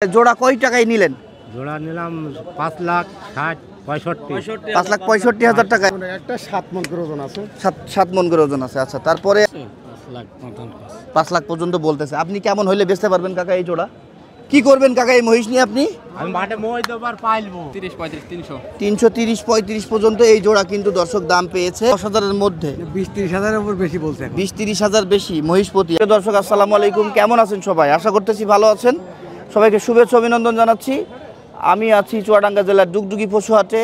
জোড়া কয় টাকায় নিলেন? জোড়া নিলাম 5,60,65 5,65,000 টাকা। একটা 7 মণ করে ওজন আছে। 7 মণ করে ওজন আছে। আচ্ছা, তারপরে 5 লাখ পর্যন্ত বলতেছে। আপনি কেমন হইলে বেচতে পারবেন কাকা এই জোড়া? কি করবেন কাকা এই মহিষ নিয়ে আপনি? আমি মাঠে মই দেবার পাইলবো 330-35 পর্যন্ত এই জোড়া কিন্তু দর্শক দাম পেয়েছে 10,000-এর মধ্যে। 20-30,000 উপর বেশি বলছে। 20-30,000 বেশি মহিষপতি। দর্শক আসসালামু আলাইকুম, কেমন আছেন সবাই? আশা করতেছি ভালো আছেন। সবাইকে শুভেচ্ছা অভিনন্দন জানাচ্ছি। আমি আছি চুয়াডাঙ্গা জেলার ডুগডুগি পশু হাটে।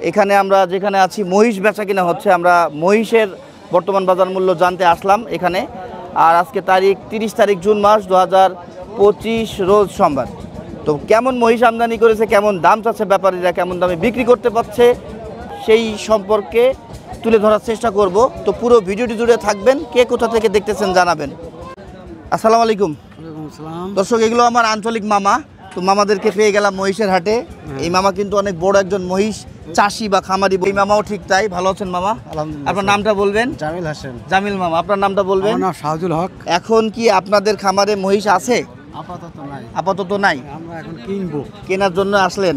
এখানে আমরা যেখানে আছি মহিষ বেচা কিনা হচ্ছে। আমরা মহিষের বর্তমান বাজার মূল্য জানতে আসলাম এখানে। আর আজকে তারিখ 30 তারিখ জুন মাস 2025 রোজ সোমবার। তো কেমন মহিষ আমদানি করেছে, কেমন দাম চাচ্ছে ব্যাপারীরা, কেমন দামে বিক্রি করতে পারছে সেই সম্পর্কে তুলে ধরার চেষ্টা করব। তো পুরো ভিডিওটি জুড়ে থাকবেন। কে কোথা থেকে দেখতেছেন জানাবেন। আসসালামু আলাইকুম। দর্শক, এগুলো আমার আঞ্চলিক মামা। তো মামাদেরকে পেয়ে গেলাম মহিষের হাটে। এই মামা কিন্তু অনেক বড় একজন মহিষ চাষি বা খামারি। এই মামাও ঠিক তাই। ভালো আছেন মামা? আপনার নামটা বলবেন? জামিল হাসান। জামিল মামা, আপনার নামটা বলবেন? আমার নাম শাহজুল হক। এখন কি আপনাদের খামারে মহিষ আছে? আপাতত নাই। আপাতত নাই। আমরা এখন কিনবো। কেনার জন্য আসলেন।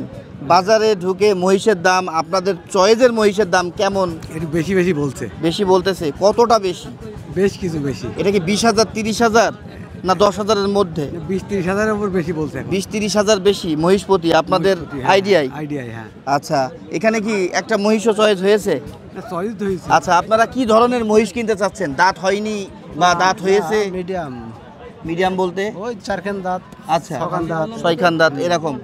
বাজারে ঢুকে মহিষের দাম, আপনাদের চয়েসের মহিষের দাম কেমন? একটু বেশি বেশি বলছে। বেশি বলতেছে? কতটা বেশি? বেশ কিছু বেশি। এটা কি 20,000-30,000 না 10,000-এর মধ্যে? 20-30,000 উপর বেশি বলছে। 20-30,000 বেশি মহিষপতি আপনাদের আইডিয়ায়? আইডিয়ায়, হ্যাঁ। আচ্ছা, এখানে কি একটা মহিষও চয়েস হয়েছে? চয়েস তো হয়েছে। আচ্ছা, আপনারা কি ধরনের মহিষ কিনতে চাচ্ছেন? দাঁত হয়নি বা দাঁত হয়েছে? মিডিয়াম। মিডিয়াম বলতে? ওই 4 খান দাঁত। আচ্ছা, 6 খান দাঁত। 6 খান দাঁত এরকম।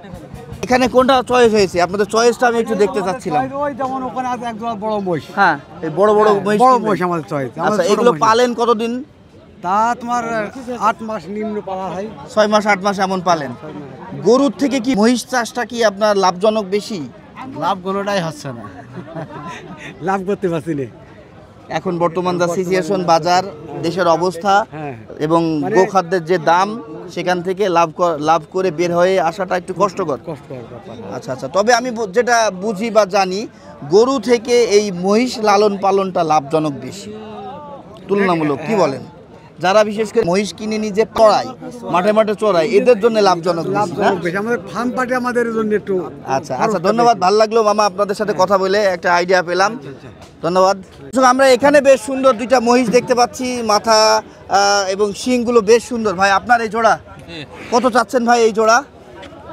এখানে কোনটা চয়েস হয়েছে? আপনাদের চয়েসটা আমি একটু দেখতে চাচ্ছিলাম। ওই যেমন ওখানে আছে একদম বড় মহিষ। হ্যাঁ, এই বড় বড় মহিষ। বড় কিনবেন? মহিষ আমাদের চয়েস। আচ্ছা, এগুলো পালেন কতদিন? তা তোমার 8 মাস নিম্ন পালা হয়। 6 মাস 8 মাস এমন পালেন। গরুর থেকে কি মহিষ চাষটা কি আপনার লাভজনক বেশি? লাভ কোনোটাই হচ্ছে না। লাভ করতে পারছি না এখন বর্তমান যা সিচুয়েশন, বাজার, দেশের অবস্থা এবং গোখাদ্যের যে দাম, সেখান থেকে লাভ করে বের হয়ে আসাটা একটু কষ্টকর। আচ্ছা আচ্ছা, তবে আমি যেটা বুঝি বা জানি, গরু থেকে এই মহিষ লালন পালনটা লাভজনক বেশি তুলনামূলক। কি বলেন? যারা বিশেষ করে মহিষ কিনে নিজে চড়ায়, মাঠে মাঠে চড়ায়, এদের জন্য লাভজনক বেশি। আমাদের ফার্ম পার্টি আমাদের জন্য একটু। আচ্ছা আচ্ছা, ধন্যবাদ। ভালো লাগলো মামা আপনাদের সাথে কথা বলে, একটা আইডিয়া পেলাম। ধন্যবাদ। আমরা এখানে বেশ সুন্দর দুইটা মহিষ দেখতে পাচ্ছি, মাথা এবং শিংগুলো বেশ সুন্দর। ভাই, আপনার এই জোড়া কত চাচ্ছেন ভাই? এই জোড়া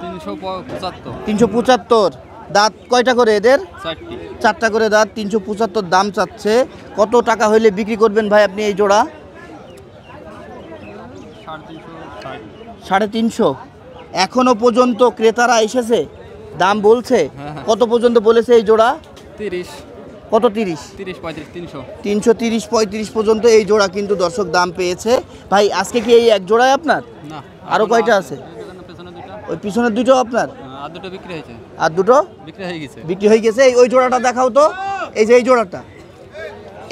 375। দাঁত কয়টা করে এদের? 4টা করে দাঁত। 375 দাম চাচ্ছে। কত টাকা হইলে বিক্রি করবেন ভাই আপনি এই জোড়া? 350। এখনো পর্যন্ত ক্রেতারা এসেছে, দাম বলছে? কত পর্যন্ত বলেছে এই জোড়া? 30। কত? 30, 330-35 পর্যন্ত এই জোড়া কিন্তু দর্শক দাম পেয়েছে। ভাই, আজকে কি এই এক জোড়ায় আপনার? না, আরো কয়টা আছে? ওই পিছনের দুটো আপনার? আর দুটো বিক্রি হয়েছে। আর দুটো বিক্রি হয়ে গেছে। বিক্রি হয়ে গেছে। ওই জোড়াটা দেখাও তো। এই যে এই জোড়াটা,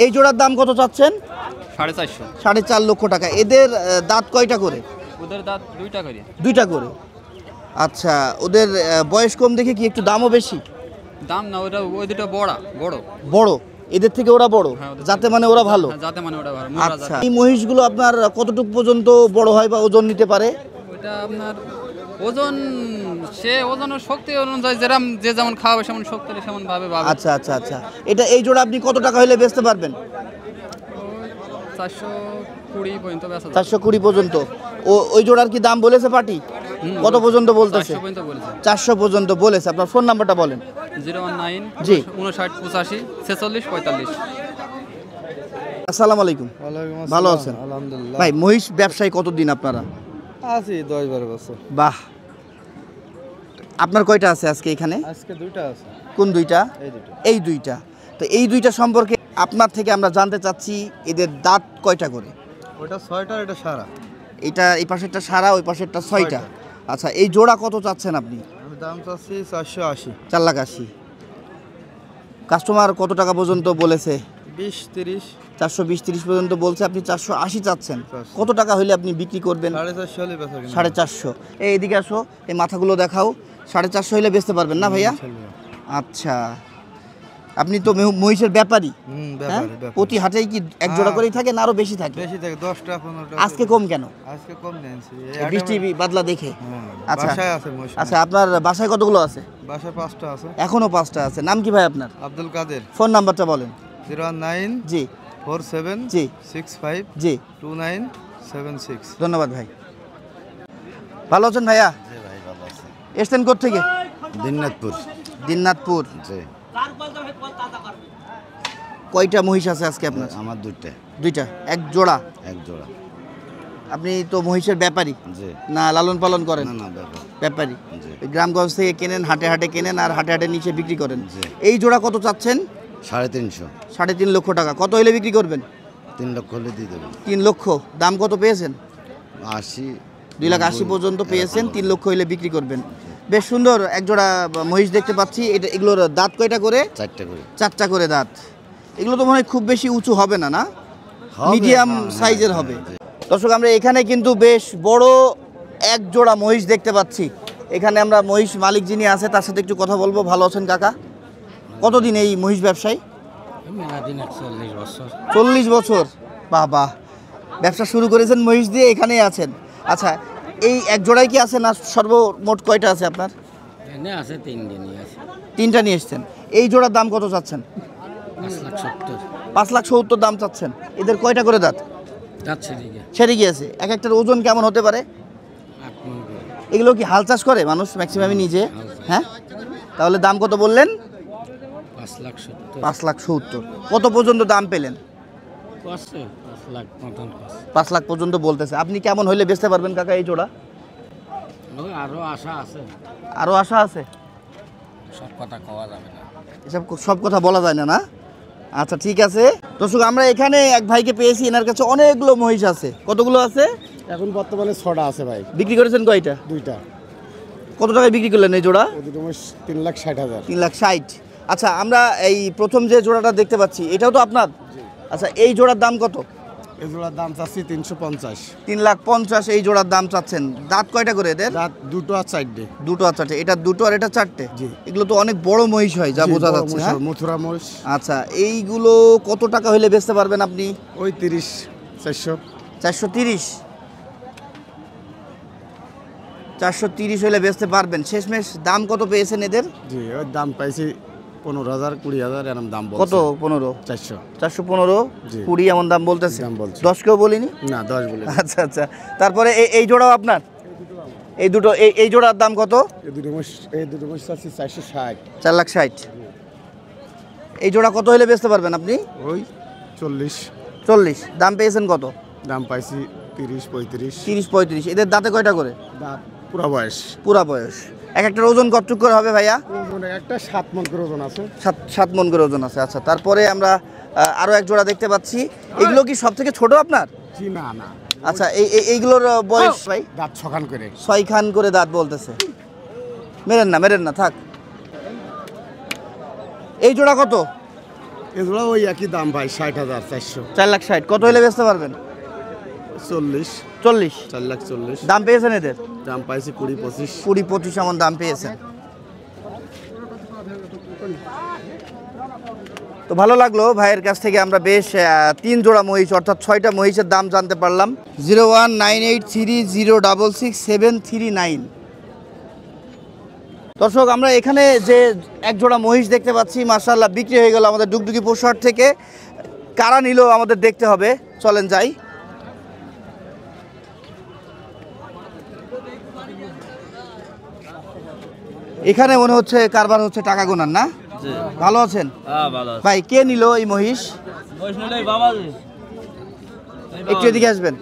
এই জোড়ার দাম কত চাচ্ছেন? 450। 4.5 লক্ষ টাকা। এদের দাঁত কয়টা করে? ওদের দাঁত 2টা করে। 2টা করে। আচ্ছা, ওদের বয়স কম দেখে কি একটু দামও বেশি? দাম না, ওটা ওই দুটো বড়। বড়, এদের থেকে ওরা বড়, যাতে মানে ওরা ভালো। যাতে মানে ওটা ভালো। আচ্ছা, এই মহিষগুলো আপনার কতটুকু পর্যন্ত বড় হয় বা ওজন নিতে পারে? ওটা আপনার ওজন, সে ওজনের শক্তি অনুযায়ী যে যেমন খাওয়াবে সেমন শক্তি সেমন ভাবে পাবে। আচ্ছা আচ্ছা আচ্ছা, এই জোড়া আপনি কত টাকা হলে বেচতে পারবেন? 420 পর্যন্ত বেচা যায়। 420 পর্যন্ত। ওই জোড়ার কি দাম বলেছে পার্টি? কত পর্যন্ত বলতেছে? 400 পর্যন্ত বলেছে। 400 পর্যন্ত বলেছে। আপনার ফোন নাম্বারটা বলেন। 019 জি 59 85 46 45। আসসালামু আলাইকুম। ভালো আছেন? আলহামদুলিল্লাহ। ভাই, মহিষ ব্যবসায় কতদিন আপনারা? আছি 10-12 বছর। বাহ। আপনার কয়টা আছে আজকে এখানে? আজকে 2টা আছে। কোন 2টা? এই 2টা। এই 2টা। তো এই 2টা সম্পর্কে আপনার থেকে আমরা জানতে চাচ্ছি, এদের দাঁত কয়টা করে? ওটা 6টা, এটা সারা। এটা এই পাশেরটা সারা, ওই পাশেরটা 6টা। আচ্ছা, এই জোড়া কত চাচ্ছেন আপনি? আমি দাম চাচ্ছি 480। 4,80,000। কাস্টমার কত টাকা পর্যন্ত বলেছে? 20-30। 420-30 পর্যন্ত বলছে। আপনি 480 চাচ্ছেন। কত টাকা হইলে আপনি বিক্রি করবেন? 450 হলে বেচা কিনা। 450। এদিকে আসো, এই মাথাগুলো দেখাও। 450 হইলে বেচতে পারবেন না ভাইয়া? আচ্ছা, আপনি তো মহিষের ব্যাপারী, হ্যাঁ? ব্যাপারে প্রতি হাটেই কি এক জোড়া করেই থাকে না আরো বেশি থাকে? বেশি থাকে 10টা 15টা। আজকে কম কেন? আজকে কম নিয়েছি বৃষ্টি বাদলা দেখে? আচ্ছা বাসায় আছে মহিষ। আচ্ছা, আপনার বাসায় কতগুলো আছে? বাসায় 5টা আছে। এখনো 5টা আছে। নাম কি ভাই আপনার? আব্দুল কাদের। ফোন নাম্বারটা বলেন। 019 জি 47 জি 65 জি 2976। ধন্যবাদ ভাই। ভালো আছেন ভাইয়া? জি ভাই ভালো আছে। এসছেন কোত্থেকে? দিনাজপুর। দিনাজপুর। জি। কয়টা মহিষ আছে আজকে আপনার? আমার দুইটা। দুইটা, এক জোড়া। এক জোড়া। আপনি তো মহিষের ব্যাপারী জি। না লালন পালন করেন? না না ব্যাপার। ব্যাপারী। জি। ওই গ্রামগঞ্জ থেকে কেনেন, হাটে হাটে কেনেন আর হাটে হাটে নিচে বিক্রি করেন। জি। এই জোড়া কত চাচ্ছেন? 350। 3.5 লক্ষ টাকা। কত হলে বিক্রি করবেন? 3 লক্ষ হলে দিয়ে দেবেন। 3 লক্ষ। দাম কত পেয়েছেন? 80। 2,80,000 পর্যন্ত পেয়েছেন, 3 লক্ষ হইলে বিক্রি করবেন। বেশ সুন্দর এক জোড়া মহিষ দেখতে পাচ্ছি। এগুলোর দাঁত কয়টা করে? 4টা করে। 4টা করে দাঁত। এগুলো তো মনে হয় খুব বেশি উঁচু হবে না, না? হবে, মিডিয়াম হ্যাঁ, সাইজের হ্যাঁ, হবে। জি। দর্শক, আমরা এখানে কিন্তু বেশ বড় এক জোড়া মহিষ দেখতে পাচ্ছি। এখানে আমরা মহিষ মালিক যিনি আছে তার সাথে একটু কথা বলবো। ভালো আছেন কাকা? কতদিন এই মহিষ ব্যবসায়? 40 বছর। বাহ বাহ, ব্যবসা শুরু করেছেন মহিষ দিয়ে, এখানেই আছেন। আচ্ছা, এই এক জোড়ায় কি আছে না সর্বমোট কয়টা আছে আপনার? আছে 3 দিনই আছে। 3টা নিয়ে এসছেন। এই জোড়ার দাম কত চাচ্ছেন? 5,70,000 5,70,000 দাম চাচ্ছেন। এদের কয়টা করে দাঁত? যাচ্ছে দিকে ছেড়ে গিয়েছে। এক একটার ওজন কেমন হতে পারে? 8 মণ করে। এগুলো কি হাল চাষ করে মানুষ ম্যাক্সিমামই নিজে? হ্যাঁ, তাহলে দাম কত বললেন? 5,70,000 5,70,000। কত পর্যন্ত দাম পেলেন? আছে 5,55,000। 5 লাখ পর্যন্ত বলতেছে। আপনি কেমন হইলে বেচতে পারবেন কাকা এই জোড়া? আরো আশা আছে, আরও আশা আছে? সব কথা কওয়া যাবে না। এসব সব কথা বলা যায় না, না? আচ্ছা ঠিক আছে। দর্শক, আমরা এখানে এক ভাইকে পেয়েছি, এনার কাছে অনেকগুলো মহিষ আছে। কতগুলো আছে? এখন বর্তমানে 6টা আছে ভাই। বিক্রি করেছেন কয়টা? 2টা। কত টাকায় বিক্রি করলেন এই জোড়া? ওদিকে 3,60,000। 3,60,000। আচ্ছা, আমরা এই প্রথম যে জোড়াটা দেখতে পাচ্ছি এটাও তো আপনার? আচ্ছা, এই জোড়ার দাম কত? এই জোড়ার দাম চাচ্ছি 350। 3,50,000 এই জোড়ার দাম চাচ্ছেন। দাঁত কয়টা করে এদের? রাত 2টো আর 4টে। দুটো আর চারটে। এটা দুটো আর এটা চারটে। জি। এগুলো তো অনেক বড় মহিষ হয় যা বোঝা যাচ্ছে, হ্যাঁ? মথুরা মহিষ। আচ্ছা, এইগুলো কত টাকা হলে বেচতে পারবেন আপনি? ওই 30-400। 430। 430 হলে বেচতে পারবেন। শেষমেশ দাম কত পেয়েছেন এদের? জি, ওর দাম পাইছি 15,000 20,000 এরকম দাম বলছে। কত? 15? 400। 415, জি। 20 এমন দাম বলতেছে। দাম বলছে। 10 কেউ বলিনি? না 10 বলে। আচ্ছা আচ্ছা। তারপরে এই জোড়াও আপনার? এই দুটো এই জোড়ার দাম কত? এই দুটো মহিষ চাচ্ছি 460। 4,60,000। এই জোড়া কত হলে বেচতে পারবেন আপনি? ওই 40। 40। দাম পেয়েছেন কত? দাম পাইছি 30-35। 30-35। এদের দাঁতে কয়টা করে? দাঁত পুরা বয়স। পুরা বয়স। এক একটার ওজন কতটুকু করে হবে ভাইয়া? একটা 7 মণ করে ওজন আছে। 7 মণ করে ওজন আছে। আচ্ছা, তারপরে আমরা আরো এক জোড়া দেখতে পাচ্ছি। এগুলো কি সব থেকে ছোট আপনার? জি না না। আচ্ছা, এইগুলোর বয়স ভাই? দাঁত 6 খান করে। 6 খান করে দাঁত বলতেছে। মেরেন না থাক। এই জোড়া কত? এগুলো ওই একই দাম ভাই 60,000 400। 4,60,000। কত হলে বেচতে পারবেন? 40। 40। 4,40,000। দাম পেয়েছেন এদের? দাম পাইছি 20-25। 20-25 এমন দাম পেয়েছেন। তো ভালো লাগলো ভাইয়ের কাছ থেকে আমরা বেশ 3 জোড়া মহিষ অর্থাৎ 6টা মহিষের দাম জানতে পারলাম। 0198306739। দর্শক, আমরা এখানে যে এক জোড়া মহিষ দেখতে পাচ্ছি, মাশাআল্লাহ বিক্রি হয়ে গেল আমাদের ডুগডুগি পশুহাট থেকে। কারা নিল আমাদের দেখতে হবে, চলেন যাই। এখানে মনে হচ্ছে কারবার হচ্ছে টাকা গোনার, না? ভালো আছেন? ভাই, কে নিল এই মহিষ? একটু এদিকে আসবেন।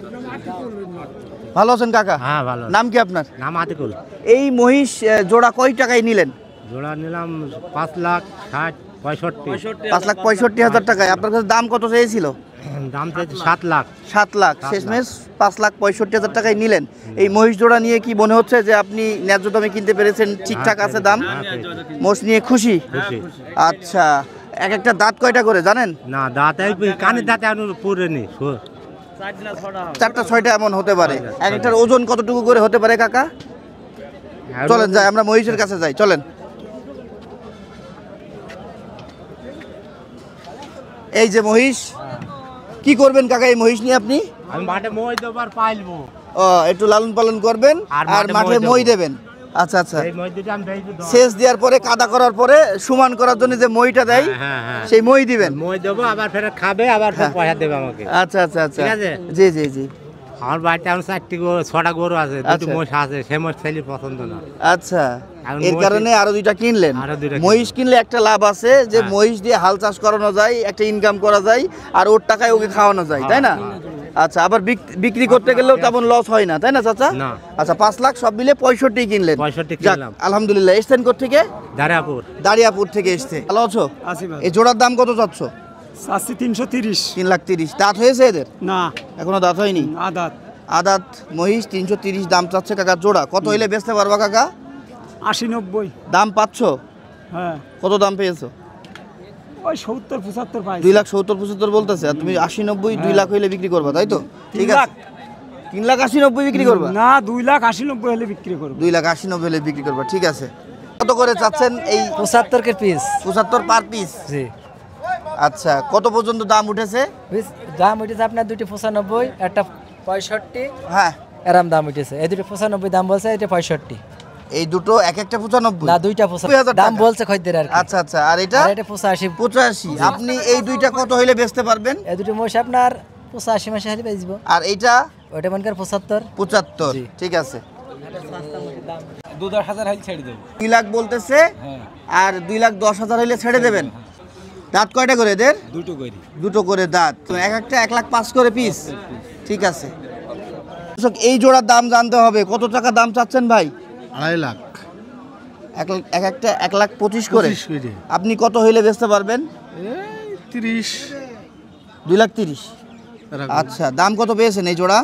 ভালো আছেন কাকা? হ্যাঁ ভালো। নাম কি আপনার? নাম আতিকুল। এই মহিষ জোড়া কয় টাকায় নিলেন? জোড়া নিলাম 5,60,65। 5,65,000 টাকায়। আপনার কাছে দাম কত চেয়েছিল? দাম চাইছে 7 লাখ। 7 লাখ। শেষমেশ 5,65,000 টাকায় নিলেন। এই মহিষ জোড়া নিয়ে কি মনে হচ্ছে যে আপনি ন্যায্য দামে কিনতে পেরেছেন? ঠিকঠাক আছে দাম? মোষ নিয়ে খুশি? খুশি। আচ্ছা, এক একটা দাঁত কয়টা করে জানেন? না দাঁত কানের দাঁতে পুরে নি। 4টা 6টা এমন হতে পারে। এক একটার ওজন কতটুকু করে হতে পারে কাকা? চলেন যাই, আমরা মহিষের কাছে যাই, চলেন। এই যে মহিষ, কি করবেন কাকা এই মহিষ নিয়ে আপনি? আমি মাঠে মই দেবো আর পাইলবো। ও একটু লালন পালন করবেন আর আর মাঠে মাঠে মই মই দেবো। দেবেন। আচ্ছা আচ্ছা, এই মই দুটো আমি বেচবো। সেচ দেওয়ার পরে কাদা করার পরে সমান করার জন্য যে মইটা দেয় হ্যাঁ হ্যাঁ, সেই মই দিবেন। মই দেবো আবার ফের খাবে আবার ফের পয়সা দেবে আমাকে। আচ্ছা আচ্ছা আচ্ছা, ঠিক আছে? জি জি জি, আমার বাড়িতে এখন 4টি গরু 6টা গরু আছে, দুটো আচ্ছা। মোষ আছে, সে মোষ ছেলের পছন্দ না। আচ্ছা এখন এর মহিষ- কারণে আরো দুইটা কিনলেন। আরো দুইটা মহিষ কিনলে একটা লাভ আছে যে হ্যাঁ। মহিষ দিয়ে হাল চাষ করানো যায়, একটা ইনকাম করা যায়, আর ওর টাকায় ওকে খাওয়ানো যায়, তাই না? আচ্ছা, আবার বিক্রি করতে গেলেও তেমন লস হয় না, তাই না চাচা? না। আচ্ছা, 5 লাখ সব মিলে 65 কিনলেন। 65 যাক, কিনলাম। আলহামদুলিল্লাহ। এসছেন কোত্থেকে? দারিয়াপুর। দারিয়াপুর থেকে এসছে। ভালো আছো? আছি ভাই। এই জোড়ার দাম কত চাচ্ছ? চাচ্ছি 330। 3,30,000। দাঁত হয়েছে এদের? না, এখনো দাঁত হয়নি। আদাত আদাত মহিষ 330 দাম চাচ্ছে কাকা জোড়া। কত হইলে বেচতে পারবা কাকা? 80-90। দাম পাচ্ছ? হ্যাঁ, কত দাম পেয়েছো? ওই 70-75 পাই। 2,70,75 বলতেছে, আর তুমি 80-90 2 লাখ হইলে বিক্রি করবা, তাই তো? ঠিক আছে, 3,80,90 বিক্রি করবা? না, 2,80-90 হলে বিক্রি করবো। 2,80,90 হলে বিক্রি করবা, ঠিক আছে। কত করে চাচ্ছেন এই? 75 के पीस 75 পার পিস। जी আচ্ছা, কত পর্যন্ত দাম উঠেছে? পিস দাম উঠেছে আপনার দুটি 95, একটা 65, হ্যাঁ, এরম দাম উঠেছে। এই দুটি 95 দাম বলছে, এটা 65। এই দুটো এক একটা 95? না, দুইটা 90,000 95 দাম টাকা। বলছে খদ্দের আর কি। আচ্ছা আচ্ছা, আর এটা? আর এটা 85। 85। আপনি এই দুইটা কত হইলে বেচতে পারবেন? এই দুটি মোষ আপনার 85 মাসে হাতে বেচব। আর এইটা? ওইটা মনে কর 75। 75। জি। ঠিক আছে। 2,000 হাইল ছেড়ে দেবো। 2 লাখ বলতেছে, আর 2,10,000 হইলে ছেড়ে দেবেন। দাঁত কয়টা করে এদের? দুটো করি। দুটো করে দাঁত। তো এক একটা 1,05,000 করে পিস। ঠিক আছে। দর্শক, এই জোড়ার দাম জানতে হবে। কত টাকা দাম চাচ্ছেন ভাই? 2.5 লাখ। এক একটা 1,25,000 করে। 25 করে। আপনি কত হইলে বেচতে পারবেন? 30 2,30,000। এরকম। আচ্ছা, দাম কত পেয়েছেন এই জোড়া?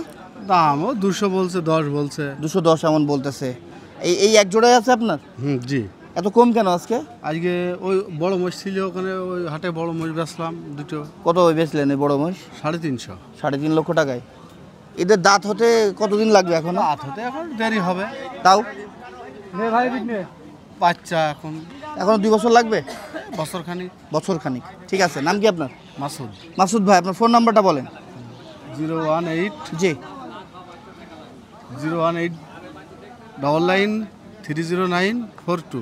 দামও 200 বলছে, 10 বলছে। 210 এমন বলতেছে। এই এক জোড়াই আছে আপনার? জি। এত কম কেন আজকে? আজকে ওই বড় মোষ ছিল, ওখানে ওই হাটে বড় মোষ বেচলাম দুটো। কত বেচলেন এই বড় মহিষ? 350। 3.5 লক্ষ টাকায়। এদের দাঁত হতে কতদিন লাগবে এখন? রাত হতে এখন দেরি হবে। তাও বাচ্চা এখন এখনো 2 বছর লাগবে? বছর খানিক। বছর খানিক। ঠিক আছে। নাম কি আপনার? মাসুদ। মাসুদ ভাই, আপনার ফোন নাম্বারটা বলেন। 018 জি 018 99 309 42।